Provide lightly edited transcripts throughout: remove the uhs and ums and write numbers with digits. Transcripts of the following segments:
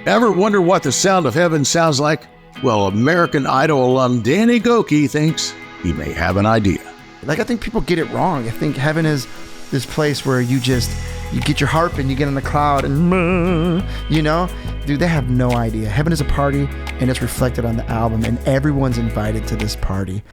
Ever wonder what the sound of heaven sounds like? Well, American Idol alum Danny Gokey thinks he may have an idea. I think people get it wrong. I think heaven is this place where you get your harp and you get on the cloud and, dude, they have no idea. Heaven is a party, and it's reflected on the album, and everyone's invited to this party.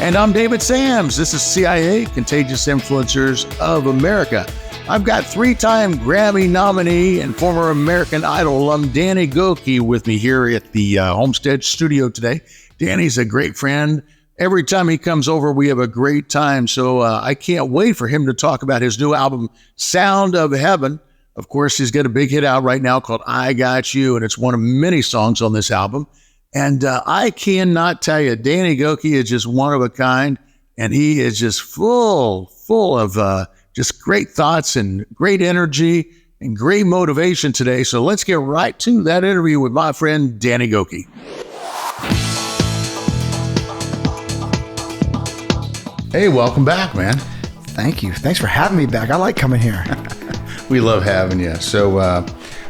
And I'm David Sams. This is CIA, Contagious Influencers of America. I've got 3-time Grammy nominee and former American Idol alum Danny Gokey with me here at the Homestead studio today. Danny's a great friend. Every time he comes over, we have a great time. So I can't wait for him to talk about his new album, Sound of Heaven. Of course, he's got a big hit out right now called I Got You, and it's one of many songs on this album. And I cannot tell you, Danny Gokey is just one of a kind, and he is just full of just great thoughts and great energy and great motivation today. So let's get right to that interview with my friend Danny Gokey. Hey, welcome back, man. Thank you. Thanks for having me back. I like coming here. We love having you.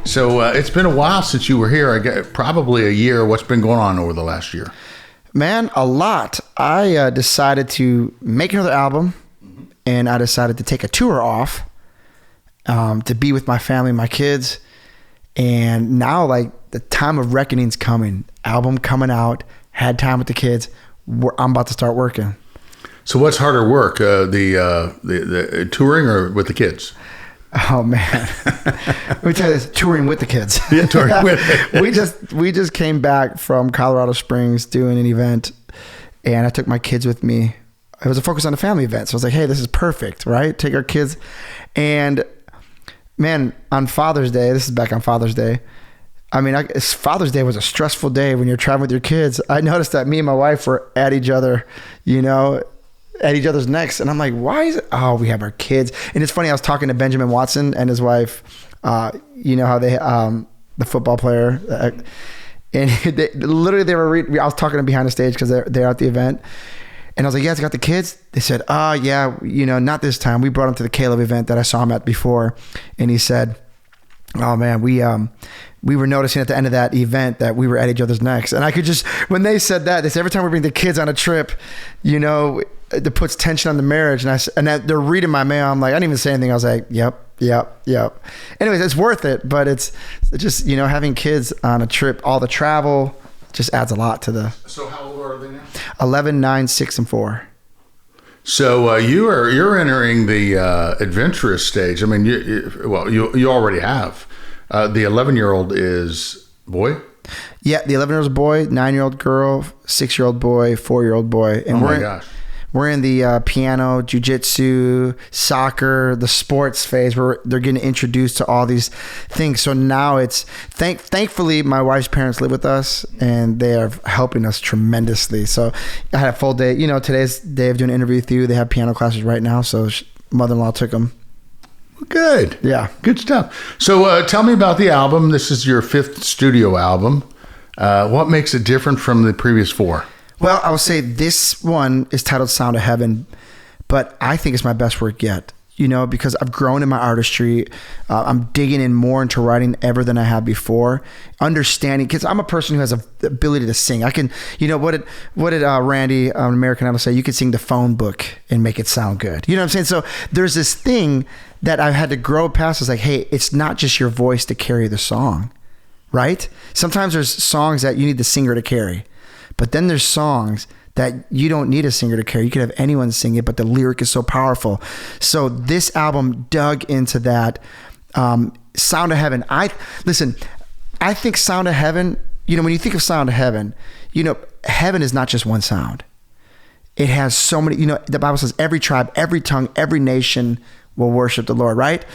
So it's been a while since you were here. I got probably a year. What's been going on over the last year? Man, a lot. I decided to make another album, and I decided to take a tour off to be with my family, my kids. And now, the time of reckoning's coming. Album coming out. Had time with the kids. I'm about to start working. So what's harder work, the touring or with the kids? Oh man, let me tell you this: touring with the kids. Yeah, touring with. we just came back from Colorado Springs doing an event, and I took my kids with me. It was a focus on the family event, so I was like, "Hey, this is perfect, right? Take our kids." And man, on Father's Day, this is back on Father's Day. I mean, Father's Day was a stressful day when you're traveling with your kids. I noticed that me and my wife were at each other, at each other's necks, and I'm like, why is it? Oh, we have our kids. And it's funny, I was talking to Benjamin Watson and his wife, how they the football player, and they were I was talking to them behind the stage because they're at the event, and I was like, you guys got the kids? They said, yeah, not this time. We brought them to the Caleb event that I saw him at before. And he said, oh man, we were noticing at the end of that event that we were at each other's necks. And I could just, when they said that, they said every time we bring the kids on a trip, it puts tension on the marriage. And they're reading my mail. I'm like, I didn't even say anything. I was like, yep. Anyways, it's worth it. But it's just, having kids on a trip, all the travel just adds a lot to the. So how old are they now? 11, 9, 6, and 4. So you're entering the adventurous stage. I mean, you already have. The 11-year-old is boy? Yeah, the 11-year-old is a boy, 9-year-old girl, 6-year-old boy, 4-year-old boy. And we're in the piano, jiu-jitsu, soccer, the sports phase where they're getting introduced to all these things. So now it's, thankfully, my wife's parents live with us, and they are helping us tremendously. So I had a full day. Today's day of doing an interview with you. They have piano classes right now, so mother-in-law took them. Good. Yeah. Good stuff. So tell me about the album. This is your 5th studio album. What makes it different from the previous 4? Well, I would say this one is titled Sound of Heaven, but I think it's my best work yet, because I've grown in my artistry. I'm digging in more into writing ever than I have before. Understanding, because I'm a person who has the ability to sing. I can, what did Randy, American Idol, say? You could sing the phone book and make it sound good. You know what I'm saying? So there's this thing that I've had to grow past. It's like, hey, it's not just your voice to carry the song, right? Sometimes there's songs that you need the singer to carry. But then there's songs that you don't need a singer to carry. You could have anyone sing it, but the lyric is so powerful. So this album dug into that. Sound of Heaven. I think Sound of Heaven, when you think of Sound of Heaven, heaven is not just one sound. It has so many, the Bible says every tribe, every tongue, every nation will worship the Lord, right?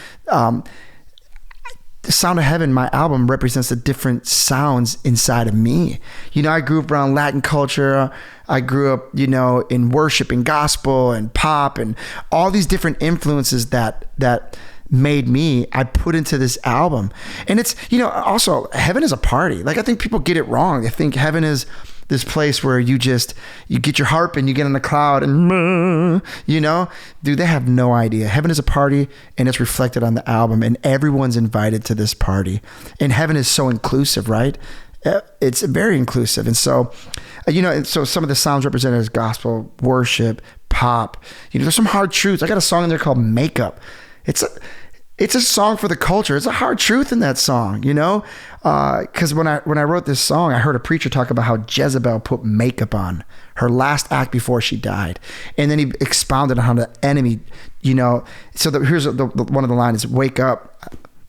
The Sound of Heaven, my album, represents the different sounds inside of me. I grew up around Latin culture. I grew up, in worship and gospel and pop and all these different influences that made me, I put into this album. And it's, also heaven is a party. I think people get it wrong. They think heaven is this place where you get your harp and you get in the cloud and, you know, dude, they have no idea. Heaven is a party, and it's reflected on the album, and everyone's invited to this party. And heaven is so inclusive, right? It's very inclusive. And so, you know, so some of the sounds represented as gospel, worship, pop, you know, there's some hard truths. I got a song in there called Makeup. It's a song for the culture. It's a hard truth in that song, you know? Because when I wrote this song, I heard a preacher talk about how Jezebel put makeup on her last act before she died. And then he expounded on how the enemy, you know, so here's one of the lines, wake up.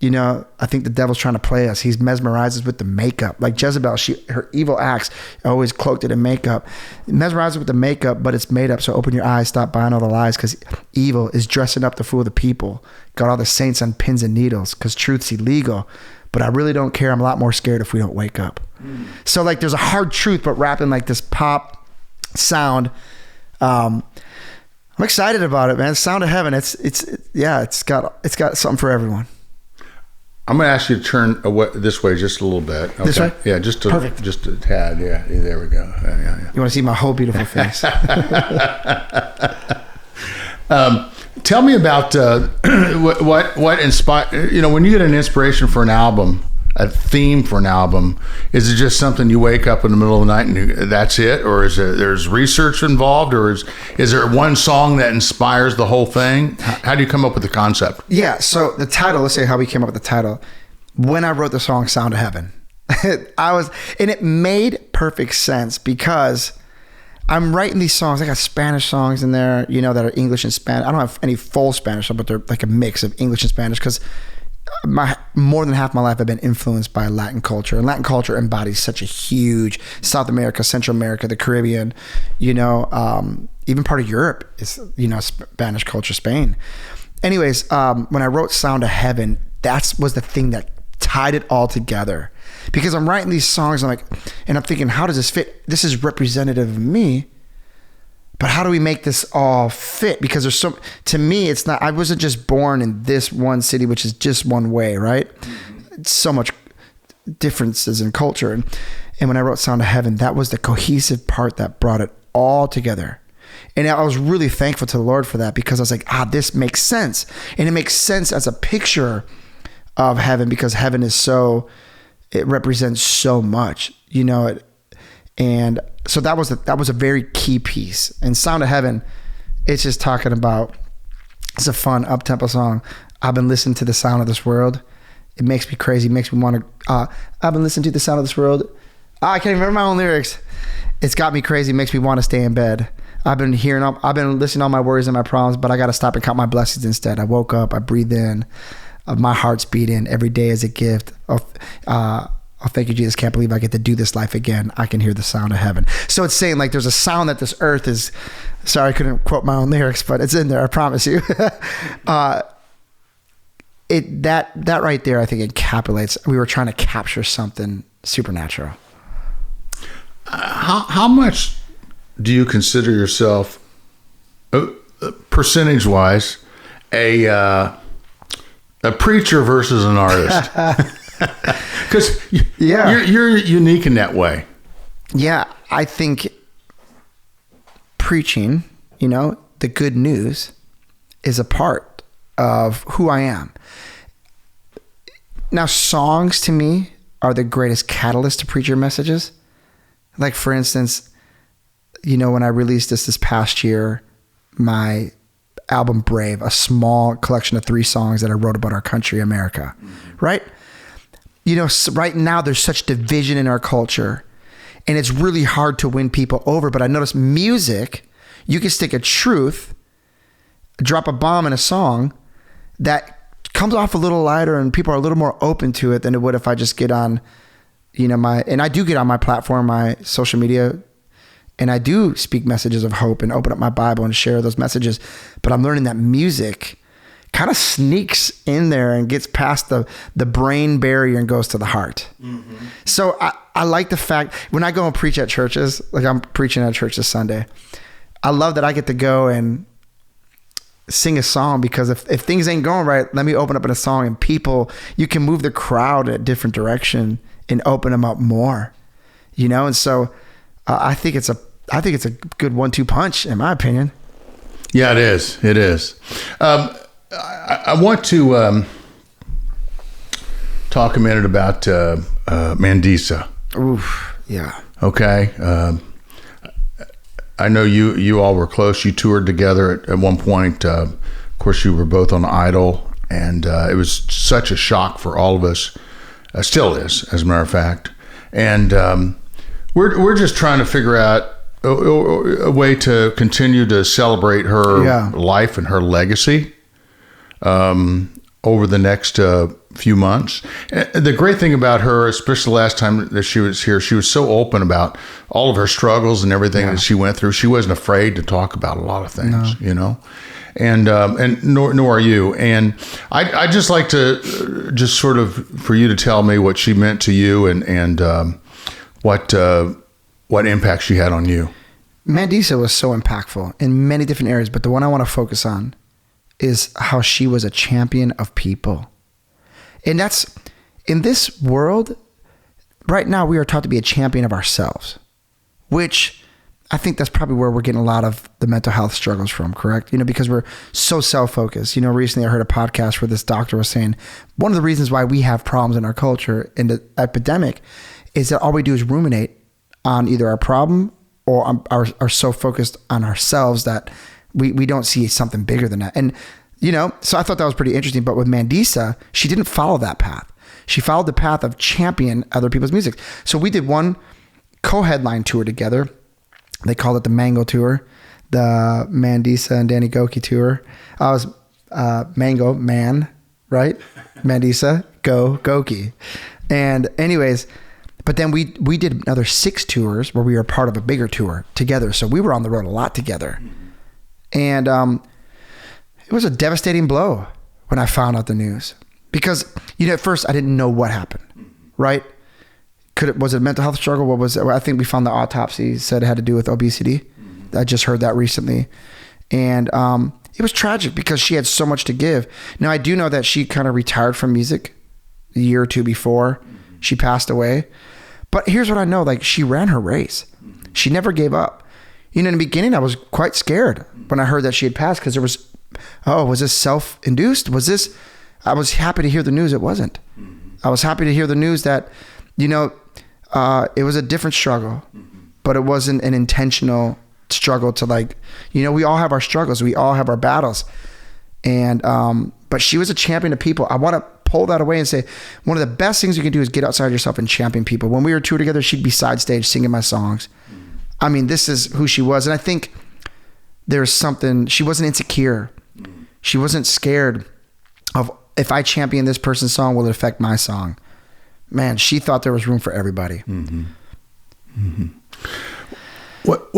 You know, I think the devil's trying to play us. He's mesmerized us with the makeup. Like Jezebel, her evil acts always cloaked it in makeup. Mesmerized with the makeup, but it's made up. So open your eyes, stop buying all the lies, because evil is dressing up to fool the people. Got all the saints on pins and needles because truth's illegal. But I really don't care. I'm a lot more scared if we don't wake up. So like there's a hard truth, but wrapped in like this pop sound. I'm excited about it, man. Sound of Heaven. It's got something for everyone. I'm going to ask you to turn this way just a little bit. Okay? This way? Yeah, just a tad. Yeah, there we go. Yeah. You want to see my whole beautiful face? Tell me about what inspired. You know, when you get an inspiration for an album, a theme for an album, is it just something you wake up in the middle of the night and that's it, or is there's research involved, or is there one song that inspires the whole thing? How do you come up with the concept? Yeah, so the title, let's say how we came up with the title. When I wrote the song Sound of Heaven, and it made perfect sense because I'm writing these songs. I got Spanish songs in there, you know, that are English and Spanish. I don't have any full Spanish, but they're like a mix of English and Spanish because more than half my life I've been influenced by Latin culture, and Latin culture embodies such a huge South America, Central America, the Caribbean, you know, even part of Europe is, you know, Spanish culture, Spain. Anyways, when I wrote Sound of Heaven, that was the thing that tied it all together, because I'm writing these songs and I'm thinking, how does this fit? This is representative of me, but how do we make this all fit? Because to me, it's not, I wasn't just born in this one city, which is just one way, right? Mm-hmm. So much differences in culture. And when I wrote Sound of Heaven, that was the cohesive part that brought it all together. And I was really thankful to the Lord for that, because I was like, this makes sense. And it makes sense as a picture of heaven, because heaven is it represents so much, you know, and so that was a very key piece. And Sound of Heaven, it's just talking about, it's a fun up-tempo song. I've been listening to the sound of this world. It makes me crazy, makes me want to, I've been listening to the sound of this world. I can't even remember my own lyrics. It's got me crazy, makes me want to stay in bed. I've been listening to all my worries and my problems, but I got to stop and count my blessings instead. I woke up, I breathed in, my heart's beating. Every day is a gift. Oh, thank you, Jesus. Can't believe I get to do this life again. I can hear the sound of heaven. So it's saying like there's a sound that this earth is, sorry, I couldn't quote my own lyrics, but it's in there. I promise you. That right there, I think encapsulates, we were trying to capture something supernatural. How much do you consider yourself, percentage wise, a preacher versus an artist? Because you're unique in that way. Yeah, I think preaching, you know, the good news is a part of who I am. Now, songs to me are the greatest catalyst to preach your messages. Like, for instance, you know, when I released this past year, my album Brave, a small collection of 3 songs that I wrote about our country, America, right? You know, right now there's such division in our culture, and it's really hard to win people over. But I noticed music, you can stick a truth, drop a bomb in a song that comes off a little lighter, and people are a little more open to it than it would if I just get on, you know, and I do get on my platform, my social media, and I do speak messages of hope and open up my Bible and share those messages. But I'm learning that music kind of sneaks in there and gets past the brain barrier and goes to the heart. Mm-hmm. So I like the fact when I go and preach at churches, like I'm preaching at a church this Sunday, I love that I get to go and sing a song, because if things ain't going right, let me open up in a song, and people, you can move the crowd in a different direction and open them up more, you know? And so I think it's a good 1-2 punch, in my opinion. Yeah, it is. It is. I want to talk a minute about Mandisa. Oof, yeah. Okay. I know you all were close. You toured together at one point. Of course, you were both on Idol, and it was such a shock for all of us. Still is, as a matter of fact. And we're just trying to figure out a way to continue to celebrate her life and her legacy over the next few months. And the great thing about her, especially the last time that she was here, she was so open about all of her struggles and everything that she went through. She wasn't afraid to talk about a lot of things, you know, and nor are you. And I just like to just sort of for you to tell me what she meant to you and what impact she had on you. Mandisa was so impactful in many different areas, but the one I want to focus on is how she was a champion of people. And that's, in this world, right now we are taught to be a champion of ourselves, which I think that's probably where we're getting a lot of the mental health struggles from, correct? You know, because we're so self-focused. You know, recently I heard a podcast where this doctor was saying, one of the reasons why we have problems in our culture in the epidemic is that all we do is ruminate on either our problem or are so focused on ourselves that we don't see something bigger than that. And, you know, so I thought that was pretty interesting. But with Mandisa, she didn't follow that path. She followed the path of champion other people's music. So we did one co-headline tour together. They called it the Mango Tour, the Mandisa and Danny Gokey tour. I was Mango, man, right? Mandisa, Gokey. And anyways, but then we did another 6 tours where we were part of a bigger tour together. So we were on the road a lot together. And it was a devastating blow when I found out the news. Because, you know, at first I didn't know what happened, right? Was it a mental health struggle? What was it? I think we found the autopsy said it had to do with obesity. I just heard that recently. And it was tragic because she had so much to give. Now, I do know that she kind of retired from music a year or two before she passed away. But here's what I know, like she ran her race. She never gave up. You know, in the beginning, I was quite scared when I heard that she had passed because there was, was this self-induced? I was happy to hear the news. It wasn't. I was happy to hear the news that, you know, it was a different struggle, but it wasn't an intentional struggle to like, you know, we all have our struggles. We all have our battles. And, but she was a champion of people. I want to pull that away and say, one of the best things you can do is get outside yourself and champion people. When we were touring together, she'd be side stage singing my songs. I mean, this is who she was. And I think there's something, she wasn't insecure. She wasn't scared of, if I champion this person's song, will it affect my song? Man, she thought there was room for everybody. What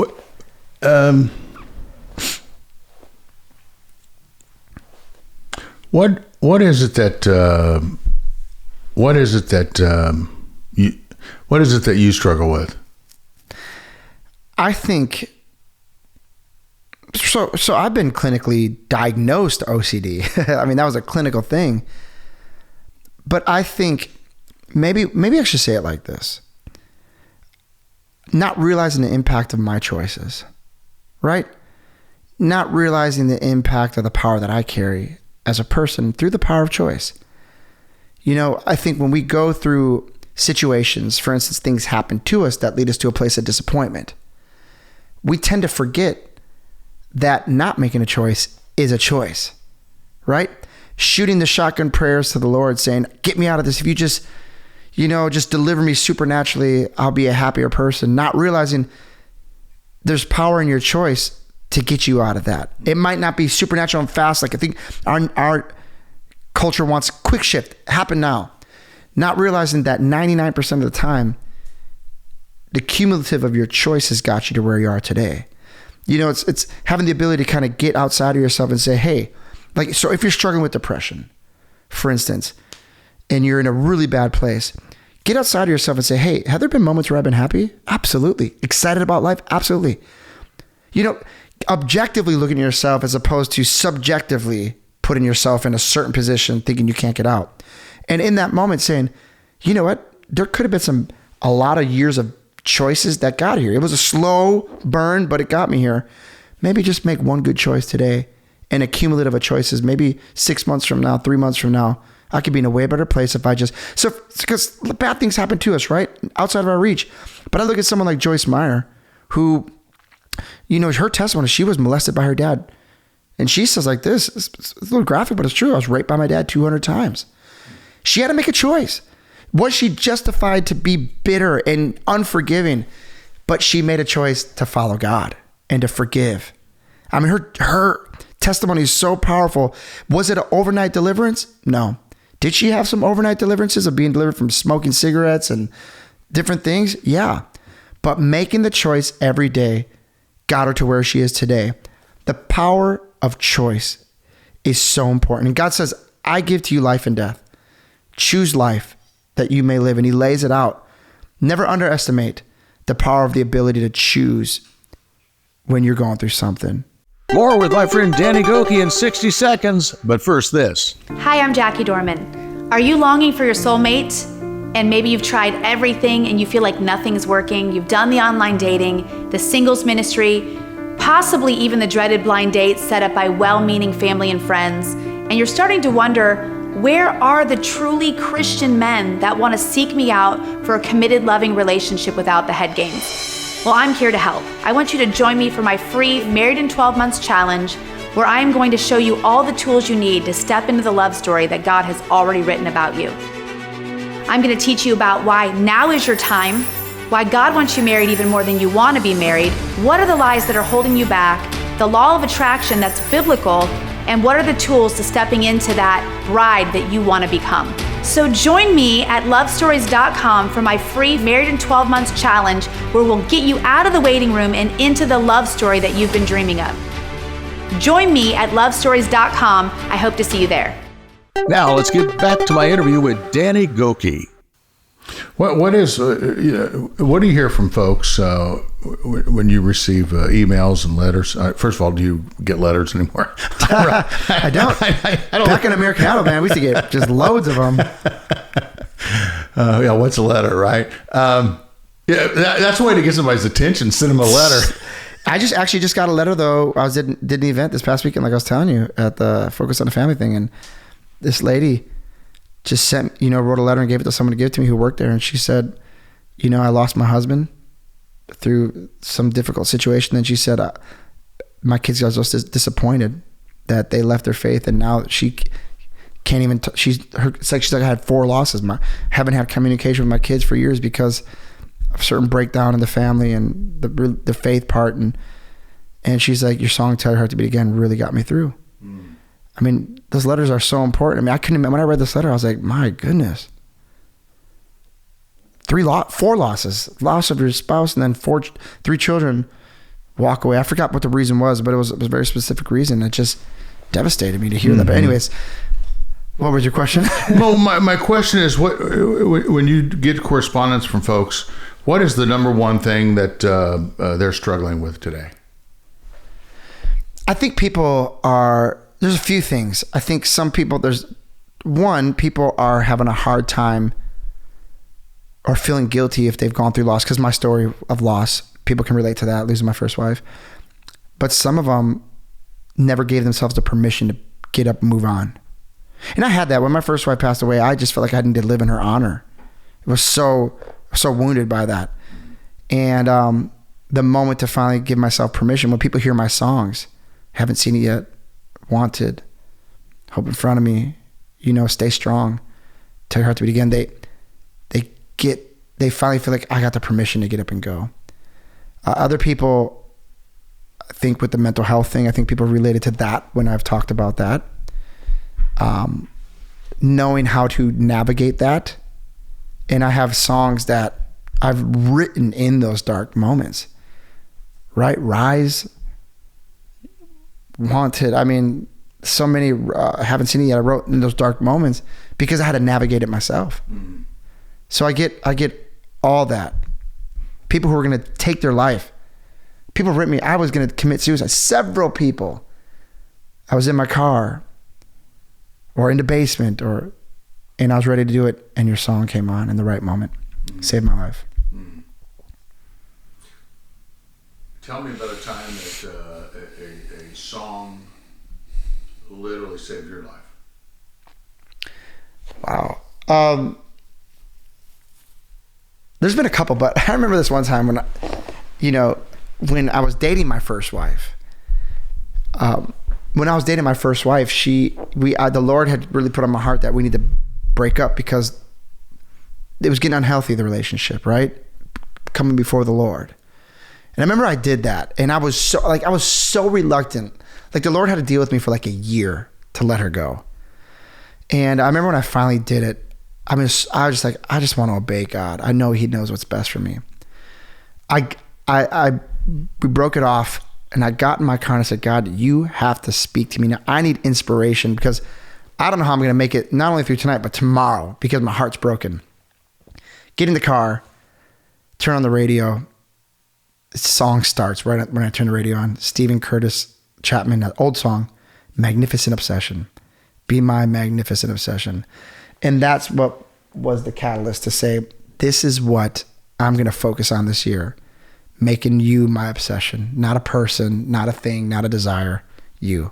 is it that you struggle with? I think so I've been clinically diagnosed OCD. I mean, that was a clinical thing. But I think maybe I should say it like this. Not realizing the impact of my choices, right? Not realizing the impact of the power that I carry as a person through the power of choice. You know, I think when we go through situations, for instance, things happen to us that lead us to a place of disappointment, we tend to forget that not making a choice is a choice, right? Shooting the shotgun prayers to the Lord saying, get me out of this. If you just, you know, just deliver me supernaturally, I'll be a happier person. Not realizing there's power in your choice to get you out of that. It might not be supernatural and fast. Like I think our culture wants quick shift, happen now. Not realizing that 99% of the time, the cumulative of your choices got you to where you are today. You know, it's having the ability to kind of get outside of yourself and say, hey, like, so if you're struggling with depression, for instance, and you're in a really bad place, get outside of yourself and say, hey, have there been moments where I've been happy? Absolutely. Excited about life? Absolutely. You know, objectively looking at yourself as opposed to subjectively putting yourself in a certain position thinking you can't get out. And in that moment saying, you know what, there could have been a lot of years of choices that got here. It was a slow burn, but it got me here. Maybe just make one good choice today, and a cumulative of choices. Maybe 6 months from now, 3 months from now, I could be in a way better place if I just, because bad things happen to us, right? Outside of our reach. But I look at someone like Joyce Meyer, who, her testimony, she was molested by her dad. And she says like this, it's a little graphic, but it's true. I was raped by my dad 200 times. She had to make a choice. Was she justified to be bitter and unforgiving? But she made a choice to follow God and to forgive. I mean, her testimony is so powerful. Was it an overnight deliverance? No. Did she have some overnight deliverances of being delivered from smoking cigarettes and different things? Yeah. But making the choice every day got her to where she is today. The power of choice is so important. And God says, I give to you life and death. Choose life that you may live. And he lays it out. Never underestimate the power of the ability to choose when you're going through something. More with my friend Danny Gokey in 60 seconds. But first this. Hi, I'm Jackie Dorman. Are you longing for your soulmate? And maybe you've tried everything and you feel like nothing's working. You've done the online dating, the singles ministry, possibly even the dreaded blind dates set up by well-meaning family and friends. And you're starting to wonder, where are the truly Christian men that want to seek me out for a committed, loving relationship without the head games? Well, I'm here to help. I want you to join me for my free Married in 12 Months challenge, where I am going to show you all the tools you need to step into the love story that God has already written about you. I'm going to teach you about why now is your time, why God wants you married even more than you want to be married, what are the lies that are holding you back, the law of attraction that's biblical, and what are the tools to stepping into that bride that you want to become. So join me at lovestories.com for my free Married in 12 Months challenge, where we'll get you out of the waiting room and into the love story that you've been dreaming of. Join me at lovestories.com. I hope to see you there. Now let's get back to my interview with Danny Gokey. What do you hear from folks when you receive emails and letters? First of all, do you get letters anymore? I don't. I don't. Back in Americano, man, we used to get just loads of them. What's a letter, right? That's a way to get somebody's attention. Send them a letter. I just got a letter though. I did an event this past weekend, like I was telling you, at the Focus on the Family thing, and this lady just wrote a letter and gave it to someone to give it to me who worked there. And she said, I lost my husband through some difficult situation. And she said, my kids got just disappointed that they left their faith. And now she can't even, it's like I had 4 losses. Haven't had communication with my kids for years because of certain breakdown in the family and the faith part. And she's like, your song, Tell Your Heart to Beat Again, really got me through. I mean, those letters are so important. I mean, I couldn't imagine when I read this letter, I was like, my goodness. 4 losses, loss of your spouse, and then 3 children walk away. I forgot what the reason was, but it was a very specific reason. It just devastated me to hear that. But anyways, what was your question? Well, my question is, when you get correspondence from folks, what is the number one thing that they're struggling with today? I think there's a few things. I think some people, people are having a hard time or feeling guilty if they've gone through loss, because my story of loss, people can relate to that, losing my first wife. But some of them never gave themselves the permission to get up and move on. And I had that. When my first wife passed away, I just felt like I didn't live in her honor. It was so wounded by that. And the moment to finally give myself permission, when people hear my songs, haven't seen it yet, Wanted, Hope in Front of Me, Stay Strong, Tell Your Heart to Beat Again, they finally feel like I got the permission to get up and go. Other people, I think with the mental health thing, I think people related to that when I've talked about that. Knowing how to navigate that. And I have songs that I've written in those dark moments, right? Rise, Wanted. I mean, so many, I haven't seen it yet. I wrote in those dark moments because I had to navigate it myself. Mm-hmm. So I get all that. People who are going to take their life. People have written me, I was going to commit suicide. Several people. I was in my car or in the basement and I was ready to do it. And your song came on in the right moment. Mm-hmm. Saved my life. Mm-hmm. Tell me about a time that a song literally saved your life. Wow. There's been a couple, but I remember this one time when I was dating my first wife. When I was dating my first wife, the Lord had really put on my heart that we need to break up because it was getting unhealthy, the relationship, right? Coming before the Lord. And I remember I did that, and I was so reluctant. Like, the Lord had to deal with me for like a year to let her go. And I remember when I finally did it, I was just like, I just want to obey God. I know He knows what's best for me. We broke it off, and I got in my car and I said, God, you have to speak to me now. I need inspiration because I don't know how I'm going to make it not only through tonight, but tomorrow, because my heart's broken. Get in the car, turn on the radio. The song starts right when I turn the radio on. Stephen Curtis Chapman, that old song, Magnificent Obsession. Be my magnificent obsession. And that's what was the catalyst to say, this is what I'm going to focus on this year. Making you my obsession. Not a person, not a thing, not a desire. You.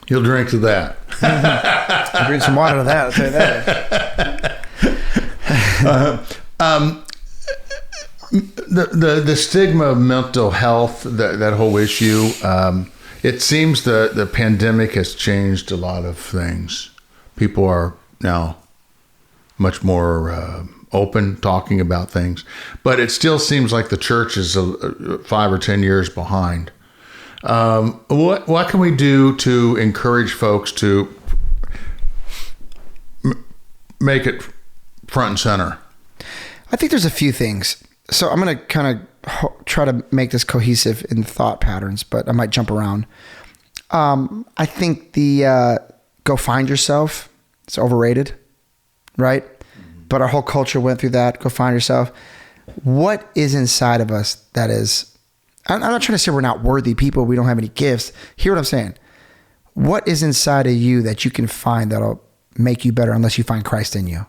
You'll drink to that. I'll drink some water to that, I'll tell you that. The stigma of mental health, that whole issue, it seems the pandemic has changed a lot of things. People are now much more open, talking about things, but it still seems like the church is 5 or 10 years behind. What can we do to encourage folks to make it front and center? I think there's a few things. So I'm going to kind of try to make this cohesive in thought patterns, but I might jump around. I think the go find yourself, it's overrated, right? Mm-hmm. But our whole culture went through that. Go find yourself. What is inside of us that is, I'm not trying to say we're not worthy people, we don't have any gifts. Hear what I'm saying. What is inside of you that you can find that'll make you better unless you find Christ in you,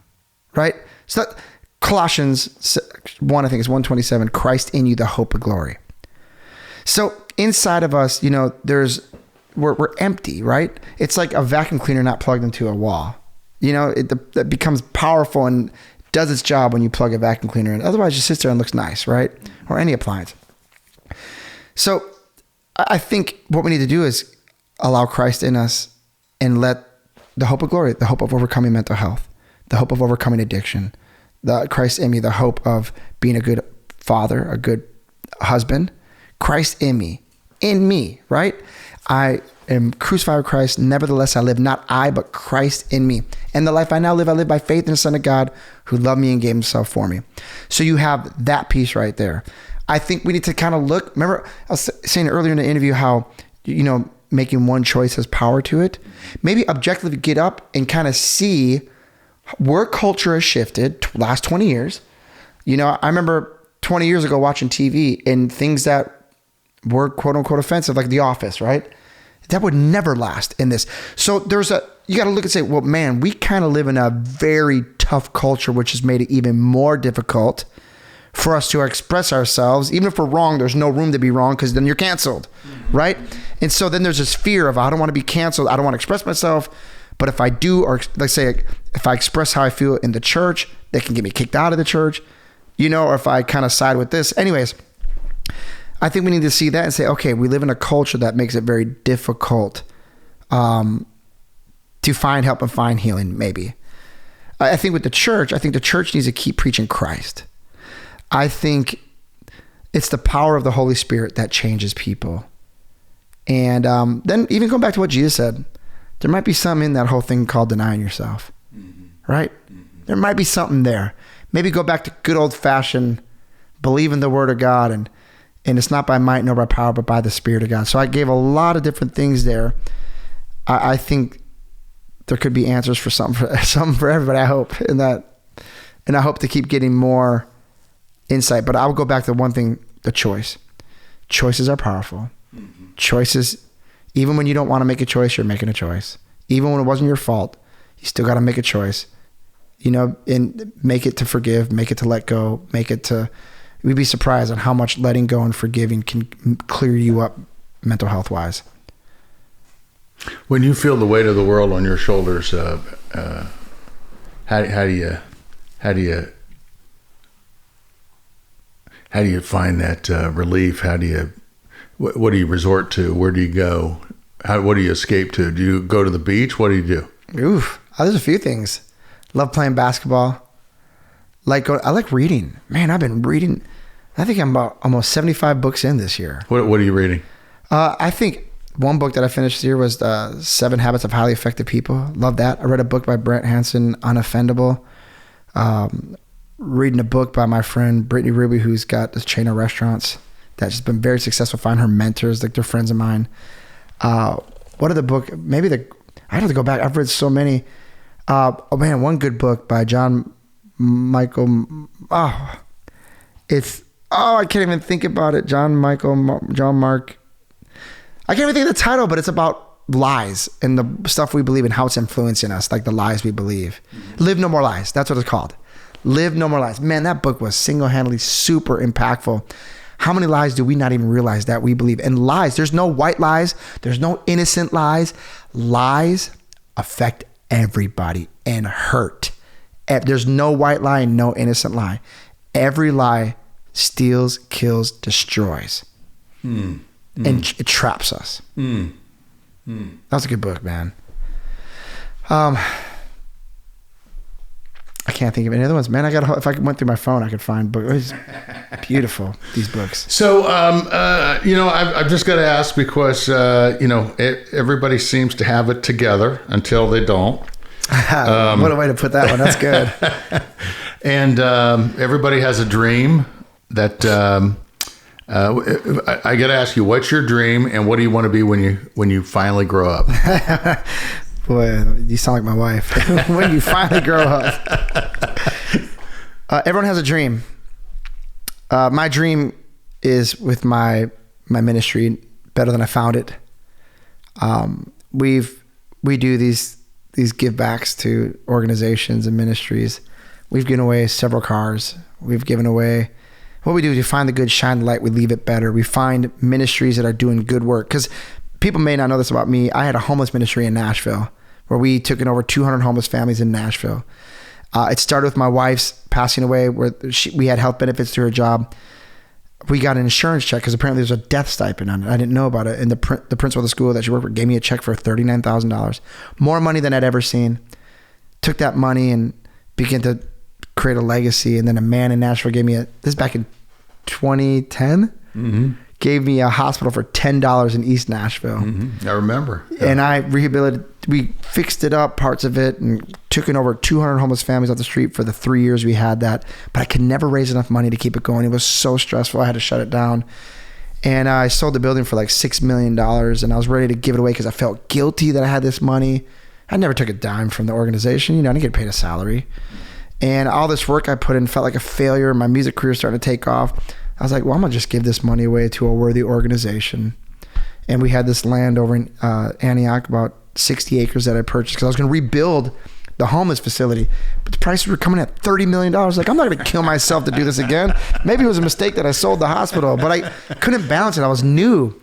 right? So that, Colossians 1, I think it's 1:27, Christ in you, the hope of glory. So inside of us, we're empty, right? It's like a vacuum cleaner not plugged into a wall. It becomes powerful and does its job when you plug a vacuum cleaner in. Otherwise, it just sits there and looks nice, right? Or any appliance. So I think what we need to do is allow Christ in us and let the hope of glory, the hope of overcoming mental health, the hope of overcoming addiction, the Christ in me, the hope of being a good father, a good husband, Christ in me, right? I am crucified with Christ. Nevertheless, I live, not I, but Christ in me. And the life I now live, I live by faith in the Son of God who loved me and gave himself for me. So you have that piece right there. I think we need to kind of look, remember I was saying earlier in the interview how, making one choice has power to it. Maybe objectively get up and kind of see where culture has shifted last 20 years. I remember 20 years ago watching TV and things that were quote unquote offensive, like The Office, right? That would never last in this. So you got to look and say, well, man, we kind of live in a very tough culture, which has made it even more difficult for us to express ourselves. Even if we're wrong, there's no room to be wrong because then you're canceled, right? And so then there's this fear of, I don't want to be canceled. I don't want to express myself. But if I do, or let's say, if I express how I feel in the church, they can get me kicked out of the church, or if I kind of side with this. Anyways, I think we need to see that and say, okay, we live in a culture that makes it very difficult to find help and find healing, maybe. I think with the church needs to keep preaching Christ. I think it's the power of the Holy Spirit that changes people. And then even going back to what Jesus said, there might be something in that whole thing called denying yourself, right? There might be something there. Maybe go back to good old fashioned believe in the word of God and it's not by might nor by power, but by the Spirit of God. So I gave a lot of different things there. I think there could be answers for something for everybody, I hope, in that. And I hope to keep getting more insight. But I will go back to one thing, the choice. Choices are powerful. Choices, even when you don't want to make a choice, you're making a choice. Even when it wasn't your fault, you still got to make a choice. And make it to forgive, make it to let go, make it to we'd be surprised on how much letting go and forgiving can clear you up mental health wise. When you feel the weight of the world on your shoulders, how do you find that relief? What do you resort to? Where do you go? What do you escape to? Do you go to the beach? What do you do? Oof, there's a few things. Love playing basketball. I like reading. Man, I've been reading. I think I'm about almost 75 books in this year. What are you reading? I think one book that I finished this year was 7 Habits of Highly Effective People. Love that. I read a book by Brent Hansen, Unoffendable. Reading a book by my friend Brittany Ruby, who's got this chain of restaurants that's just been very successful. Find her mentors, like they're friends of mine. What are the book? I have to go back. I've read so many. One good book by John Michael. I can't even think about it. John Mark. I can't even think of the title, but it's about lies and the stuff we believe and how it's influencing us, like the lies we believe. Live No More Lies. That's what it's called. Live No More Lies. Man, that book was single-handedly super impactful. How many lies do we not even realize that we believe? And lies, there's no white lies. There's no innocent lies. Lies affect everybody and hurt. There's no white lie and no innocent lie. Every lie steals, kills, destroys. And it traps us. That's a good book, man. I can't think of any other ones, man. If I went through my phone, I could find books. It's beautiful, these books. So, I've just got to ask because, everybody seems to have it together until they don't. What a way to put that one. That's good. And everybody has a dream that I got to ask you, what's your dream and what do you want to be when you finally grow up? Boy, you sound like my wife. When you finally grow up. Everyone has a dream. My dream is with my ministry, Better Than I Found It. We do these give backs to organizations and ministries. We've given away several cars. We've given away, what we do is we find the good, shine the light, we leave it better. We find ministries that are doing good work. Because people may not know this about me. I had a homeless ministry in Nashville where we took in over 200 homeless families in Nashville. It started with my wife's passing away where we had health benefits through her job. We got an insurance check because apparently there's a death stipend on it. I didn't know about it. And the principal of the school that she worked for gave me a check for $39,000. More money than I'd ever seen. Took that money and began to create a legacy. And then a man in Nashville gave me this is back in 2010. Gave me a hospital for $10 in East Nashville. I remember. Yeah. And I rehabilitated, we fixed it up, parts of it, and took in over 200 homeless families off the street for the 3 years we had that. But I could never raise enough money to keep it going. It was so stressful. I had to shut it down. And I sold the building for like $6 million. And I was ready to give it away because I felt guilty that I had this money. I never took a dime from the organization. I didn't get paid a salary. And all this work I put in felt like a failure. My music career started to take off. I was like, well, I'm going to just give this money away to a worthy organization. And we had this land over in Antioch, about 60 acres that I purchased because I was going to rebuild the homeless facility. But the prices were coming at $30 million. Like, I'm not going to kill myself to do this again. Maybe it was a mistake that I sold the hospital, but I couldn't balance it. I was new.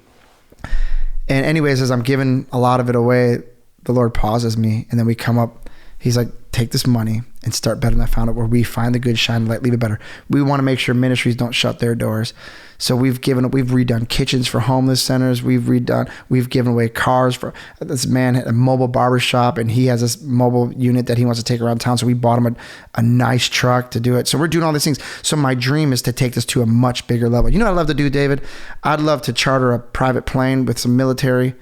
And anyways, as I'm giving a lot of it away, the Lord pauses me. And then we come up. He's like, take this money and start Better Than I Found It, where we find the good, shine the light, leave it better. We want to make sure ministries don't shut their doors. So we've redone kitchens for homeless centers. We've given away cars for this man had a mobile barber shop, and he has this mobile unit that he wants to take around town. So we bought him a nice truck to do it. So we're doing all these things. So my dream is to take this to a much bigger level. You know what I'd love to do, David? I'd love to charter a private plane with some military,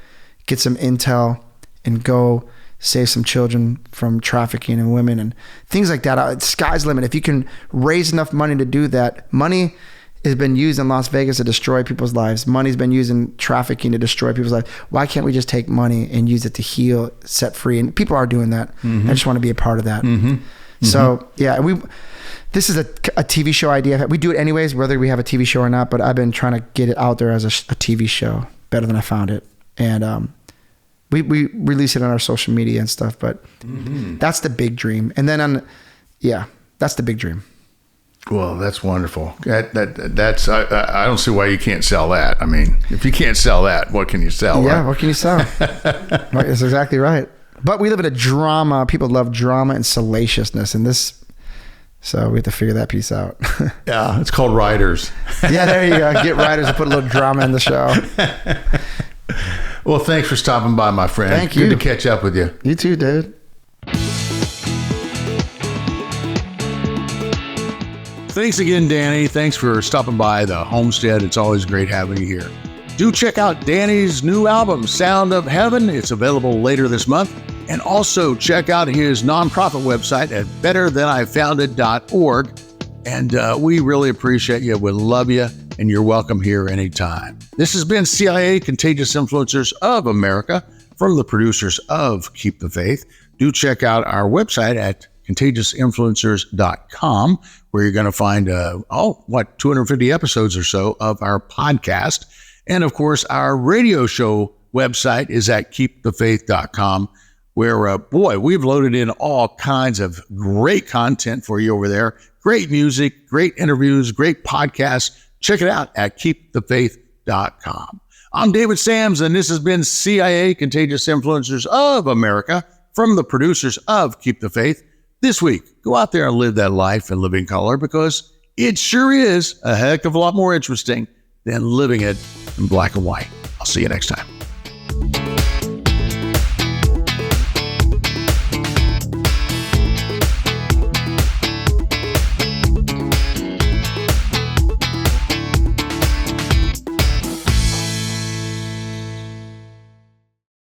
get some intel, and go save some children from trafficking and women and things like that. Sky's the limit. If you can raise enough money to do that. Money has been used in Las Vegas to destroy people's lives. Money's been used in trafficking to destroy people's lives. Why can't we just take money and use it to heal, set free? And people are doing that. I just want to be a part of that. So yeah, this is a TV show idea. We do it anyways, whether we have a TV show or not, but I've been trying to get it out there as a TV show, Better Than I Found It. And we release it on our social media and stuff, but that's the big dream. And then that's the big dream. Well, that's wonderful. That's I don't see why you can't sell that. I mean, if you can't sell that, what can you sell? Yeah, right? what can you sell? Right, that's exactly right. But we live in a drama. People love drama and salaciousness, and this. So we have to figure that piece out. Yeah, it's called writers. Yeah, there you go. Get writers to put a little drama in the show. Well, thanks for stopping by, my friend. Thank you. Good to catch up with you. You too, David. Thanks again, Danny. Thanks for stopping by the homestead. It's always great having you here. Do check out Danny's new album, Sound of Heaven. It's available later this month. And also check out his nonprofit website at betterthanifounded.org. And we really appreciate you. We love you. And you're welcome here anytime. This has been CIA, Contagious Influencers of America, from the producers of Keep the Faith. Do check out our website at contagiousInfluencers.com, where you're going to find, 250 episodes or so of our podcast. And of course, our radio show website is at KeepTheFaith.com, where, we've loaded in all kinds of great content for you over there. Great music, great interviews, great podcasts. Check it out at KeepTheFaith.com. I'm David Sams, and this has been CIA, Contagious Influencers of America, from the producers of Keep the Faith. This week, go out there and live that life in living color, because it sure is a heck of a lot more interesting than living it in black and white. I'll see you next time.